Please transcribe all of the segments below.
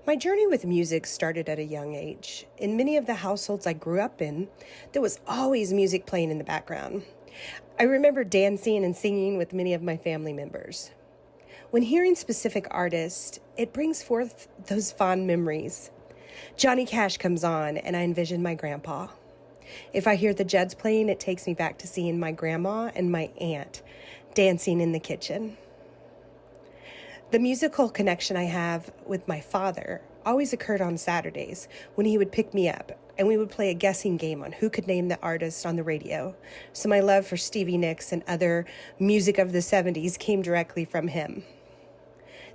My journey with music started at a young age. In many of the households I grew up in, there was always music playing in the background. I remember dancing and singing with many of my family members. When hearing specific artists, it brings forth those fond memories. Johnny Cash comes on, and I envision my grandpa. If I hear the Judds playing, it takes me back to seeing my grandma and my aunt dancing in the kitchen. The musical connection I have with my father always occurred on Saturdays when he would pick me up and we would play a guessing game on who could name the artist on the radio. So my love for Stevie Nicks and other music of the 70s came directly from him.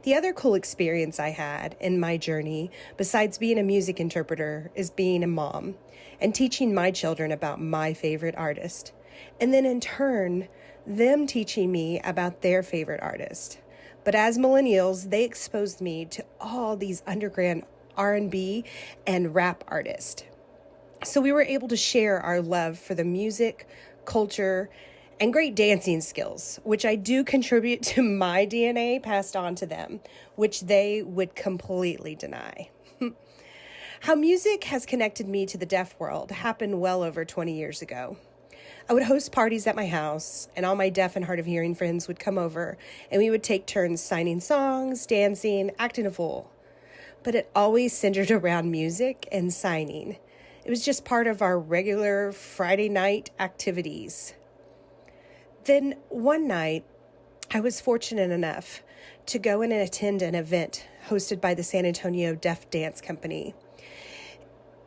The other cool experience I had in my journey, besides being a music interpreter, is being a mom and teaching my children about my favorite artist. And then in turn, them teaching me about their favorite artist. But as millennials, they exposed me to all these underground R&B and rap artists. So we were able to share our love for the music, culture, and great dancing skills, which I do contribute to my DNA passed on to them, which they would completely deny. How music has connected me to the deaf world happened well over 20 years ago. I would host parties at my house, and all my deaf and hard of hearing friends would come over, and we would take turns signing songs, dancing, acting a fool. But it always centered around music and signing. It was just part of our regular Friday night activities. Then one night, I was fortunate enough to go in and attend an event hosted by the San Antonio Deaf Dance Company.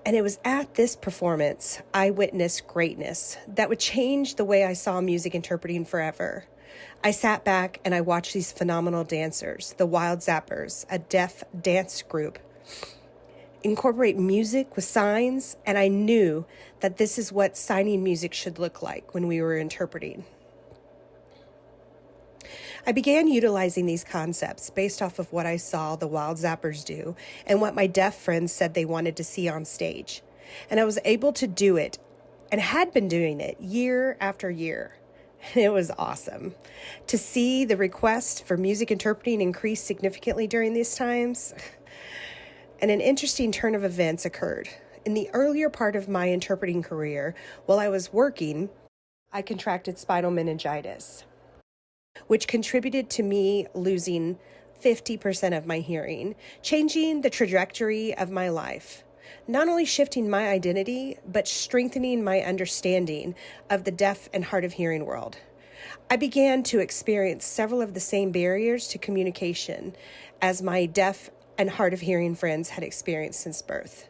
And it was at this performance I witnessed greatness that would change the way I saw music interpreting forever. I sat back and I watched these phenomenal dancers, the Wild Zappers, a deaf dance group, incorporate music with signs, and I knew that this is what signing music should look like when we were interpreting. I began utilizing these concepts based off of what I saw the Wild Zappers do and what my deaf friends said they wanted to see on stage. And I was able to do it and had been doing it year after year. And it was awesome to see the request for music interpreting increase significantly during these times. And an interesting turn of events occurred. In the earlier part of my interpreting career, while I was working, I contracted spinal meningitis, which contributed to me losing 50% of my hearing, changing the trajectory of my life, not only shifting my identity, but strengthening my understanding of the deaf and hard of hearing world. I began to experience several of the same barriers to communication as my deaf and hard of hearing friends had experienced since birth.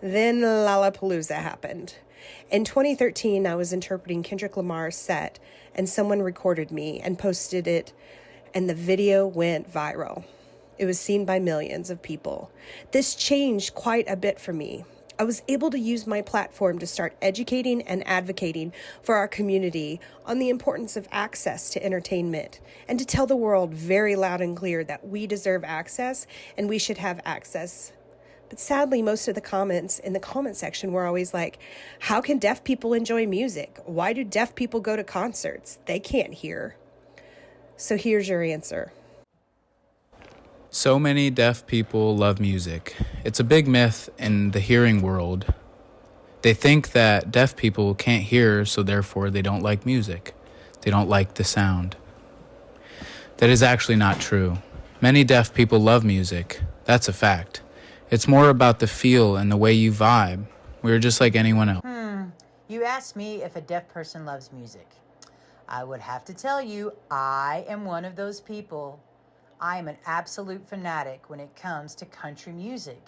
Then Lollapalooza happened. In 2013, I was interpreting Kendrick Lamar's set, and someone recorded me and posted it, and the video went viral. It was seen by millions of people. This changed quite a bit for me. I was able to use my platform to start educating and advocating for our community on the importance of access to entertainment and to tell the world very loud and clear that we deserve access and we should have access. But sadly, most of the comments in the comment section were always like, how can deaf people enjoy music? Why do deaf people go to concerts? They can't hear. So here's your answer. So many deaf people love music. It's a big myth in the hearing world. They think that deaf people can't hear, so therefore they don't like music. They don't like the sound. That is actually not true. Many deaf people love music. That's a fact. It's more about the feel and the way you vibe. We're just like anyone else. You asked me if a deaf person loves music. I would have to tell you, I am one of those people. I am an absolute fanatic when it comes to country music,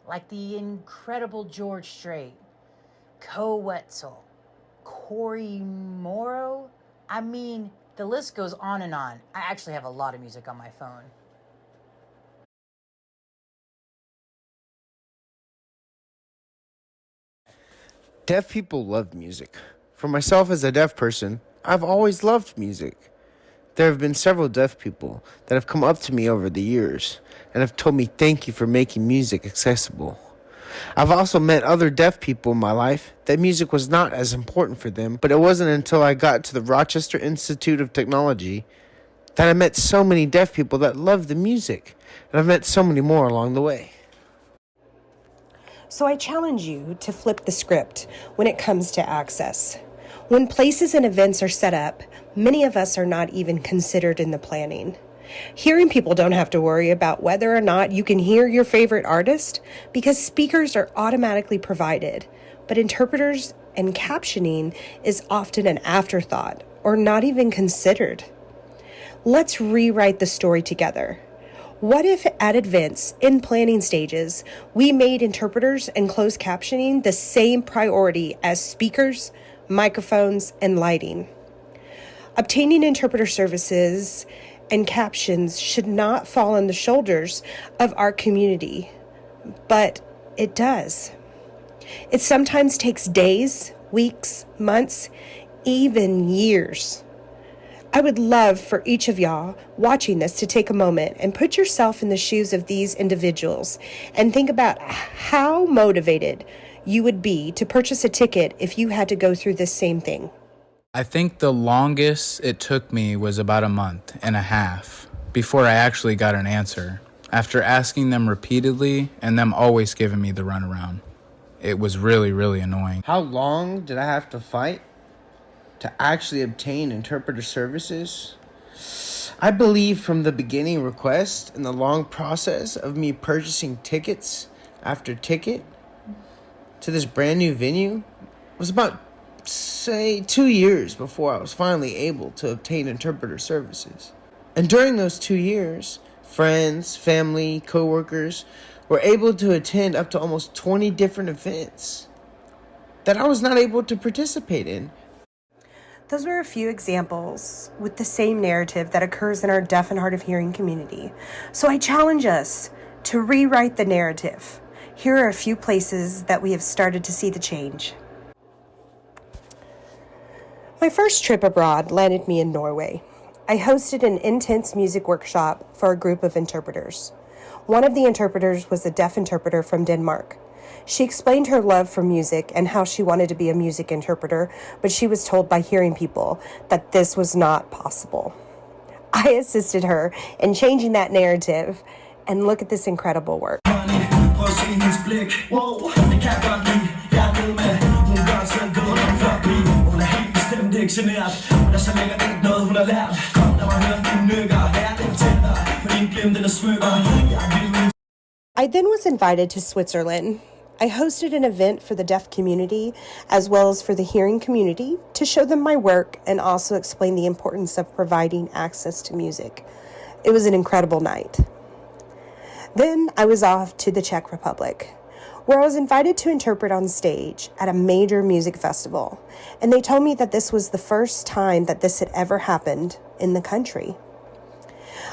like the incredible George Strait, Co Wetzel, Corey Morrow. I mean, the list goes on and on. I actually have a lot of music on my phone. Deaf people love music. For myself as a deaf person, I've always loved music. There have been several deaf people that have come up to me over the years and have told me thank you for making music accessible. I've also met other deaf people in my life that music was not as important for them, but it wasn't until I got to the Rochester Institute of Technology that I met so many deaf people that love the music, and I've met so many more along the way. So I challenge you to flip the script when it comes to access. When places and events are set up, many of us are not even considered in the planning. Hearing people don't have to worry about whether or not you can hear your favorite artist because speakers are automatically provided, but interpreters and captioning is often an afterthought or not even considered. Let's rewrite the story together. What if at events in planning stages, we made interpreters and closed captioning the same priority as speakers, microphones, and lighting? Obtaining interpreter services and captions should not fall on the shoulders of our community, but it does. It sometimes takes days, weeks, months, even years. I would love for each of y'all watching this to take a moment and put yourself in the shoes of these individuals and think about how motivated you would be to purchase a ticket if you had to go through this same thing. I think the longest it took me was about a month and a half before I actually got an answer, after asking them repeatedly and them always giving me the runaround. It was really, really annoying. How long did I have to fight to actually obtain interpreter services? I believe from the beginning request and the long process of me purchasing tickets after ticket to this brand new venue was about, say, 2 years before I was finally able to obtain interpreter services. And during those 2 years, friends, family, coworkers were able to attend up to almost 20 different events that I was not able to participate in. Those were a few examples with the same narrative that occurs in our deaf and hard of hearing community. So I challenge us to rewrite the narrative. Here are a few places that we have started to see the change. My first trip abroad landed me in Norway. I hosted an intense music workshop for a group of interpreters. One of the interpreters was a deaf interpreter from Denmark. She explained her love for music and how she wanted to be a music interpreter, but she was told by hearing people that this was not possible. I assisted her in changing that narrative, and look at this incredible work. I then was invited to Switzerland. I hosted an event for the deaf community as well as for the hearing community to show them my work and also explain the importance of providing access to music. It was an incredible night. Then I was off to the Czech Republic, where I was invited to interpret on stage at a major music festival, and they told me that this was the first time that this had ever happened in the country.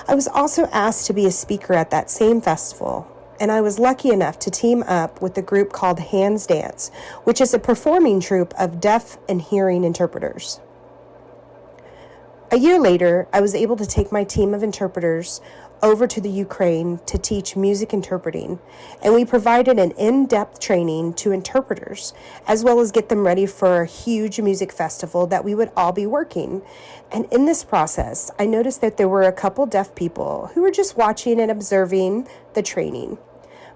I was also asked to be a speaker at that same festival, and I was lucky enough to team up with a group called Hands Dance, which is a performing troupe of deaf and hearing interpreters. A year later, I was able to take my team of interpreters over to the Ukraine to teach music interpreting, and we provided an in-depth training to interpreters, as well as get them ready for a huge music festival that we would all be working. And in this process, I noticed that there were a couple deaf people who were just watching and observing the training.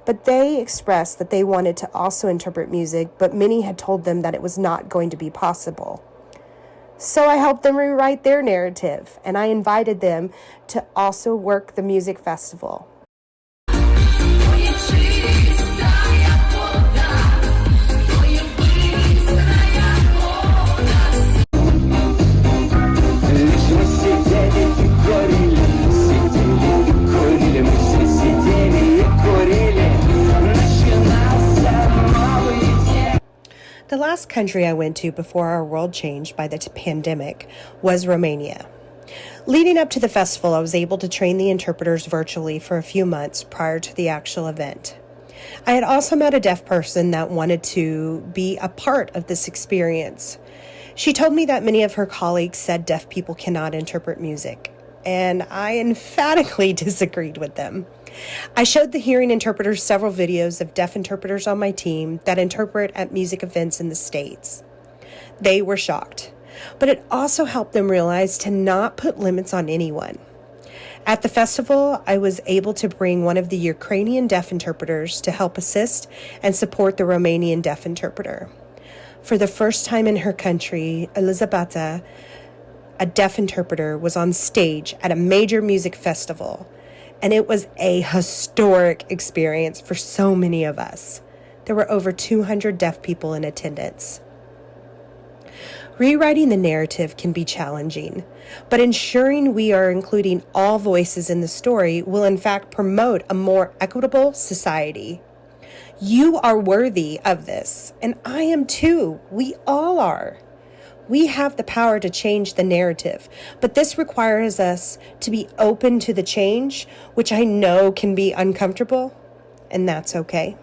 But they expressed that they wanted to also interpret music, but many had told them that it was not going to be possible. So I helped them rewrite their narrative, and I invited them to also work the music festival. The last country I went to before our world changed by the pandemic was Romania. Leading up to the festival, I was able to train the interpreters virtually for a few months prior to the actual event. I had also met a deaf person that wanted to be a part of this experience. She told me that many of her colleagues said deaf people cannot interpret music, and I emphatically disagreed with them. I showed the hearing interpreters several videos of deaf interpreters on my team that interpret at music events in the States. They were shocked, but it also helped them realize to not put limits on anyone. At the festival, I was able to bring one of the Ukrainian deaf interpreters to help assist and support the Romanian deaf interpreter. For the first time in her country, Elizabeta, a deaf interpreter, was on stage at a major music festival, and it was a historic experience for so many of us. There were over 200 deaf people in attendance. Rewriting the narrative can be challenging, but ensuring we are including all voices in the story will in fact promote a more equitable society. You are worthy of this, and I am too. We all are. We have the power to change the narrative, but this requires us to be open to the change, which I know can be uncomfortable, and that's okay.